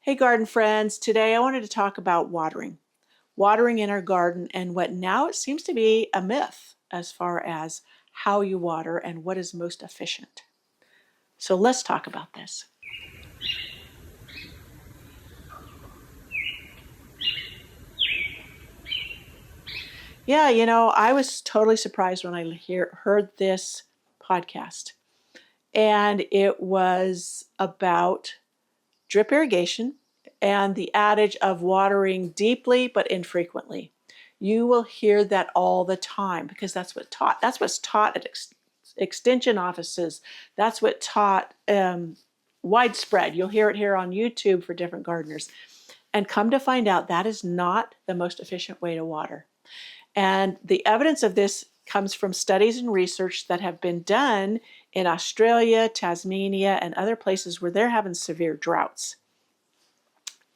Hey garden friends, today I wanted to talk about watering in our garden and what now it seems to be a myth as far as how you water and what is most efficient. So let's talk about this. Yeah, I was totally surprised when I heard this podcast. And it was about drip irrigation and the adage of watering deeply but infrequently. You will hear that all the time because that's what's taught at extension offices. That's what taught widespread. You'll hear it here on YouTube for different gardeners. And come to find out, that is not the most efficient way to water. And the evidence of this comes from studies and research that have been done in Australia, Tasmania, and other places where they're having severe droughts.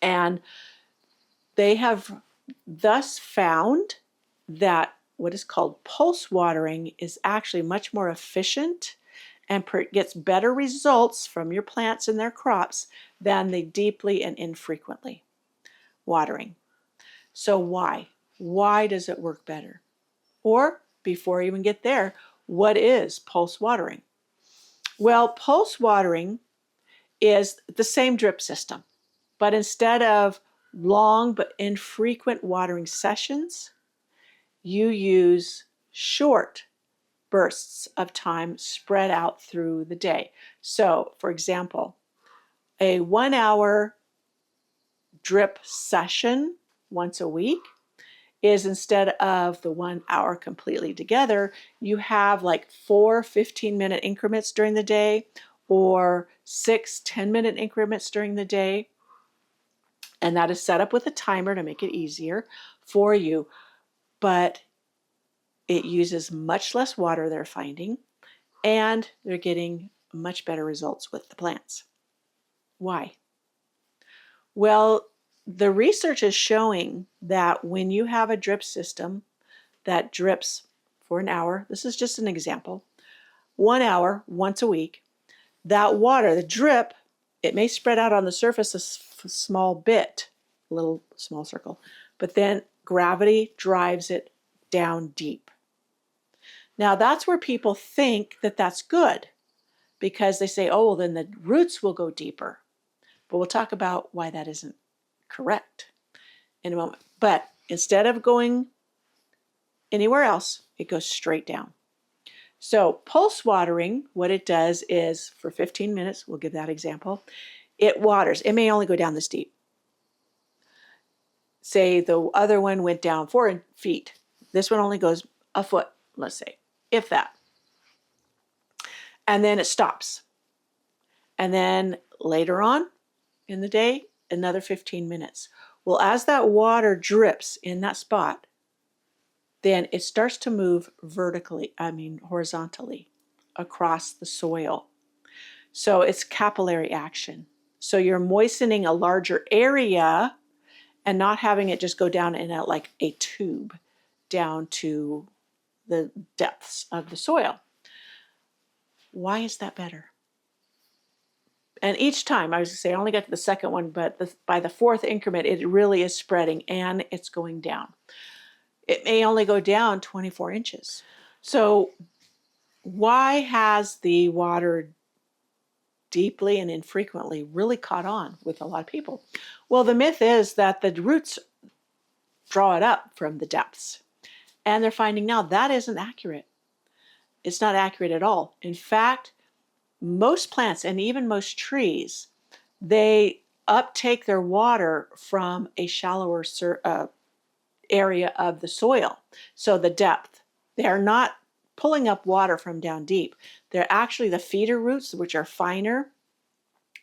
And they have thus found that what is called pulse watering is actually much more efficient and gets better results from your plants and their crops than the deeply and infrequently watering. So why? Why does it work better? Or before I even get there, what is pulse watering? Well, pulse watering is the same drip system, but instead of long but infrequent watering sessions, you use short bursts of time spread out through the day. So, for example, a 1 hour drip session once a week is, instead of the 1 hour completely together, you have like 4 15-minute increments during the day or 6 10-minute increments during the day. And that is set up with a timer to make it easier for you. But it uses much less water, they're finding, and they're getting much better results with the plants. Why? Well, the research is showing that when you have a drip system that drips for an hour, this is just an example, 1 hour once a week, that water, the drip, it may spread out on the surface a small bit, a little small circle, but then gravity drives it down deep. Now that's where people think that that's good because they say, oh, well, then the roots will go deeper. But we'll talk about why that isn't correct in a moment. But instead of going anywhere else, it goes straight down. So pulse watering, what it does is for 15 minutes, we'll give that example, it waters. It may only go down this deep. Say the other one went down 4 feet. This one only goes a foot, let's say, if that. And then it stops. And then later on in the day, another 15 minutes. Well, as that water drips in that spot, then it starts to move horizontally across the soil. So it's capillary action. So you're moistening a larger area and not having it just go down in like a tube down to the depths of the soil. Why is that better? And each time, I was going to say, I only got to the second one, but by the fourth increment, it really is spreading and it's going down. It may only go down 24 inches. So why has the water deeply and infrequently really caught on with a lot of people? Well, the myth is that the roots draw it up from the depths. And they're finding now that isn't accurate. It's not accurate at all. In fact, most plants and even most trees, they uptake their water from a shallower area of the soil. So the depth, they're not pulling up water from down deep. They're actually the feeder roots, which are finer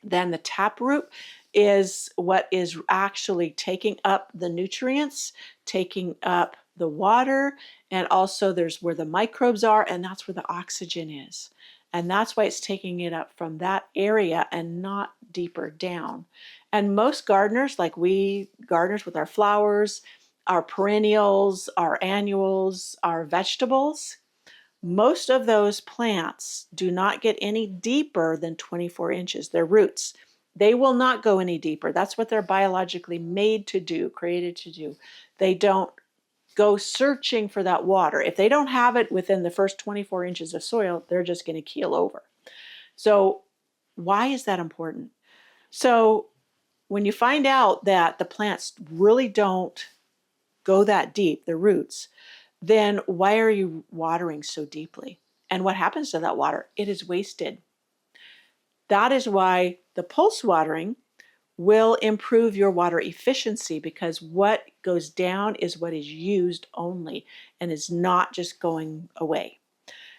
than the taproot, is what is actually taking up the nutrients, taking up the water, and also there's where the microbes are, and that's where the oxygen is. And that's why it's taking it up from that area and not deeper down. And most gardeners, like we gardeners with our flowers, our perennials, our annuals, our vegetables, most of those plants do not get any deeper than 24 inches, their roots. They will not go any deeper. That's what they're biologically made to do, created to do. They don't go searching for that water. If they don't have it within the first 24 inches of soil, they're just going to keel over. So why is that important? So when you find out that the plants really don't go that deep, the roots, then why are you watering so deeply? And what happens to that water? It is wasted. That is why the pulse watering will improve your water efficiency, because what goes down is what is used only and is not just going away.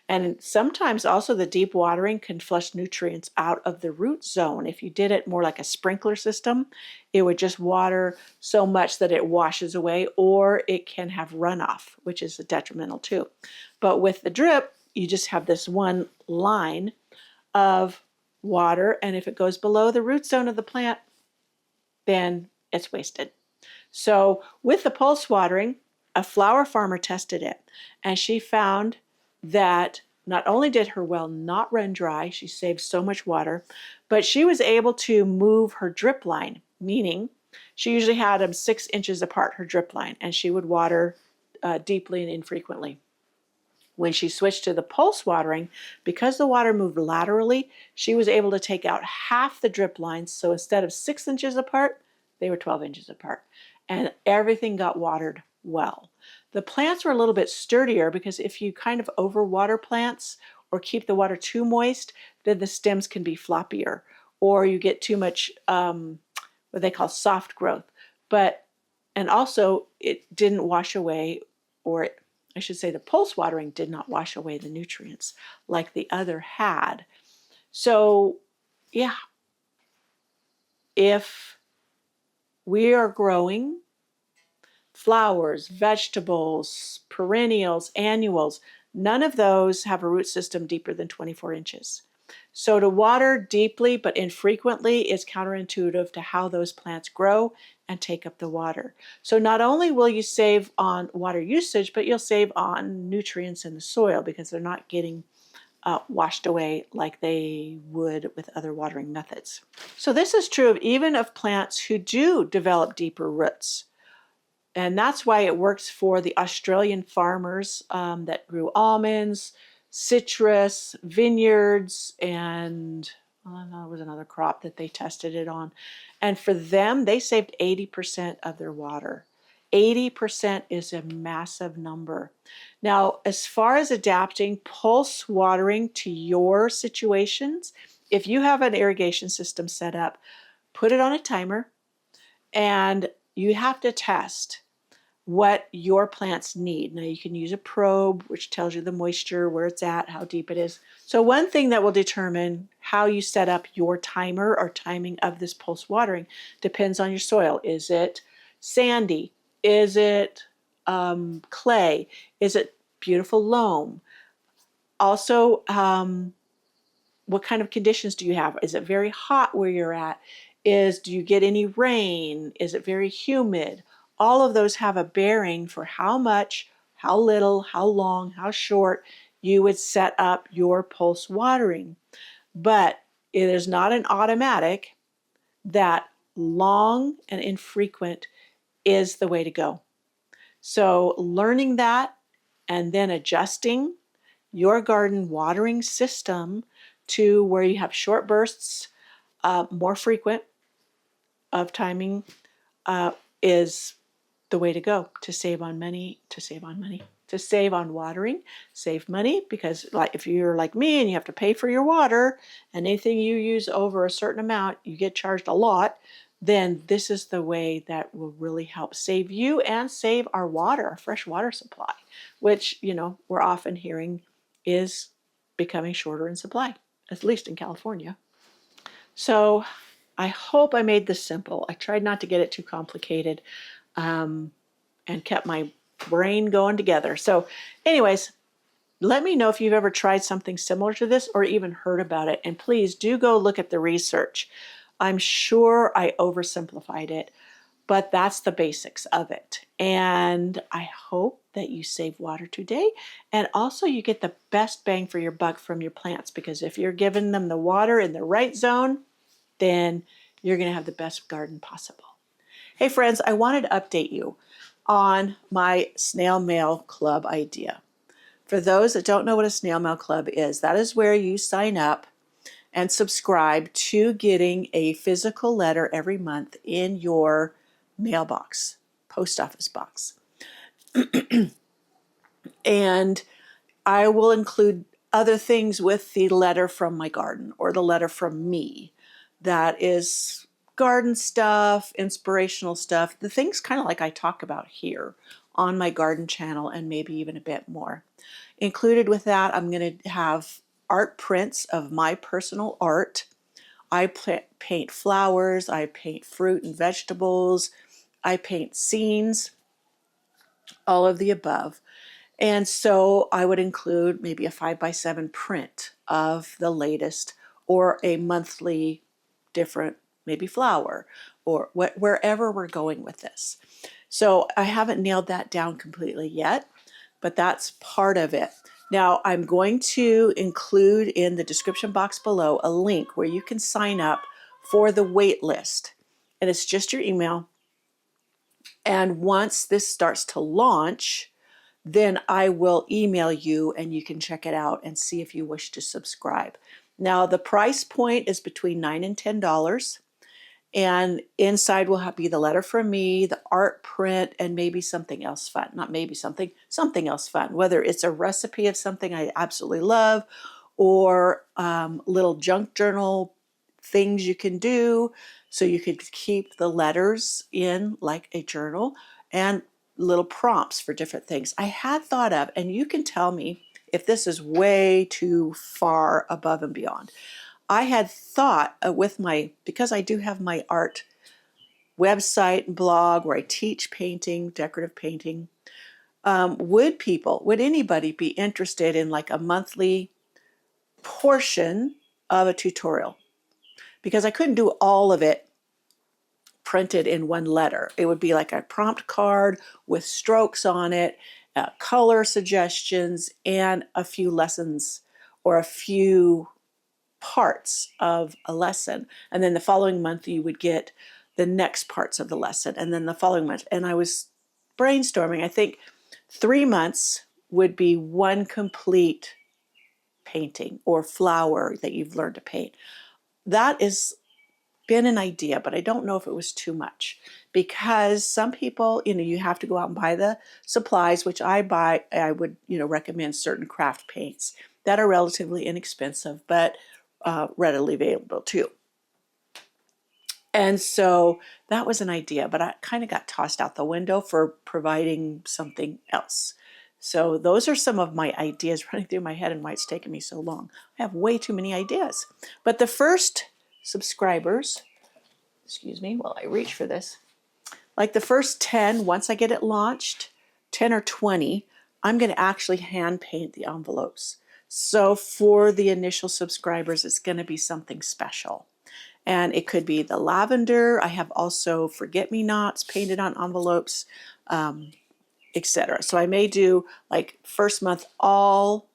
And sometimes also the deep watering can flush nutrients out of the root zone. If you did it more like a sprinkler system, it would just water so much that it washes away, or it can have runoff, which is detrimental too. But with the drip, you just have this one line of water, and if it goes below the root zone of the plant, then it's wasted. So with the pulse watering, a flower farmer tested it, and she found that not only did her well not run dry, she saved so much water, but she was able to move her drip line, meaning she usually had them 6 inches apart, her drip line, and she would water deeply and infrequently. When she switched to the pulse watering, because the water moved laterally, she was able to take out half the drip lines. So instead of 6 inches apart, they were 12 inches apart. And everything got watered well. The plants were a little bit sturdier, because if you kind of overwater plants or keep the water too moist, then the stems can be floppier, or you get too much what they call soft growth. And also it didn't wash away, or I should say the pulse watering did not wash away the nutrients like the other had. So yeah, if we are growing flowers, vegetables, perennials, annuals, none of those have a root system deeper than 24 inches. So to water deeply but infrequently is counterintuitive to how those plants grow and take up the water. So not only will you save on water usage, but you'll save on nutrients in the soil, because they're not getting washed away like they would with other watering methods. So this is true of even of plants who do develop deeper roots. And that's why it works for the Australian farmers that grew almonds, citrus, vineyards, and there was another crop that they tested it on. And for them, they saved 80% of their water. 80% is a massive number. Now, as far as adapting pulse watering to your situations, if you have an irrigation system set up, put it on a timer, and you have to test what your plants need. Now you can use a probe, which tells you the moisture, where it's at, how deep it is. So one thing that will determine how you set up your timer or timing of this pulse watering depends on your soil. Is it sandy? Is it clay? Is it beautiful loam? Also, what kind of conditions do you have? Is it very hot where you're at? Do you get any rain? Is it very humid? All of those have a bearing for how much, how little, how long, how short you would set up your pulse watering. But it is not an automatic that long and infrequent is the way to go. So learning that and then adjusting your garden watering system to where you have short bursts, more frequent of timing, is the way to go to save on money, to save on watering, save money, because like if you're like me and you have to pay for your water, and anything you use over a certain amount, you get charged a lot, then this is the way that will really help save you and save our water, our fresh water supply, which, we're often hearing is becoming shorter in supply, at least in California. So I hope I made this simple. I tried not to get it too complicated, and kept my brain going together. So anyways, let me know if you've ever tried something similar to this or even heard about it. And please do go look at the research. I'm sure I oversimplified it, but that's the basics of it. And I hope that you save water today, and also you get the best bang for your buck from your plants, because if you're giving them the water in the right zone, then you're going to have the best garden possible. Hey friends, I wanted to update you on my snail mail club idea. For those that don't know what a snail mail club is, that is where you sign up and subscribe to getting a physical letter every month in your mailbox, post office box. And I will include other things with the letter from my garden or the letter from me. That is garden stuff, inspirational stuff, the things kind of like I talk about here on my garden channel, and maybe even a bit more. Included with that, I'm going to have art prints of my personal art. I paint flowers, I paint fruit and vegetables, I paint scenes, all of the above. And so I would include maybe a 5x7 print of the latest, or a monthly different, maybe flower, or wherever we're going with this. So I haven't nailed that down completely yet, but that's part of it. Now I'm going to include in the description box below a link where you can sign up for the wait list. And it's just your email. And once this starts to launch, then I will email you and you can check it out and see if you wish to subscribe. Now the price point is between $9 and $10. And inside will be the letter from me, the art print, and maybe something else fun. Not maybe something else fun. Whether it's a recipe of something I absolutely love, or little junk journal things you can do. So you could keep the letters in like a journal, and little prompts for different things I had thought of. And you can tell me if this is way too far above and beyond. I had thought because I do have my art website and blog where I teach painting, decorative painting, would anybody be interested in like a monthly portion of a tutorial? Because I couldn't do all of it printed in one letter. It would be like a prompt card with strokes on it, color suggestions, and a few lessons or a few parts of a lesson. And then the following month you would get the next parts of the lesson, and then the following month. And I was brainstorming. I think 3 months would be one complete painting or flower that you've learned to paint. That has been an idea, but I don't know if it was too much, because some people, you have to go out and buy the supplies, which I buy. I would, recommend certain craft paints that are relatively inexpensive, but readily available too. And so that was an idea, but I kind of got tossed out the window for providing something else. So those are some of my ideas running through my head and why it's taken me so long. I have way too many ideas. But the first subscribers, excuse me while I reach for this, like the first 10, once I get it launched, 10 or 20, I'm going to actually hand paint the envelopes. So for the initial subscribers, it's going to be something special. And it could be the lavender. I have also forget-me-nots painted on envelopes, etc. So I may do like first month all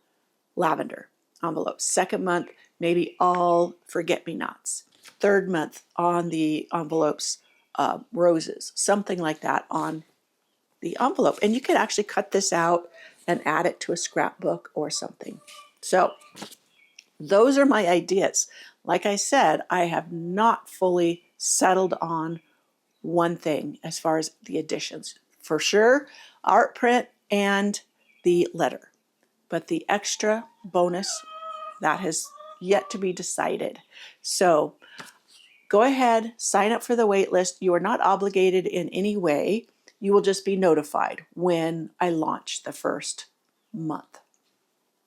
lavender envelopes. Second month, maybe all forget-me-nots. Third month on the envelopes, roses, something like that on the envelope. And you could actually cut this out and add it to a scrapbook or something. So those are my ideas. Like I said, I have not fully settled on one thing as far as the additions. For sure, art print and the letter. But the extra bonus, that has yet to be decided. So go ahead, sign up for the wait list. You are not obligated in any way. You will just be notified when I launch the first month.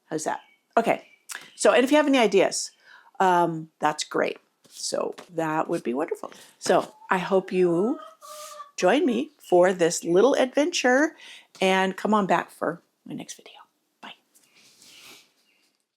How's that? Okay. So, and if you have any ideas, that's great. So that would be wonderful. So I hope you join me for this little adventure, and come on back for my next video.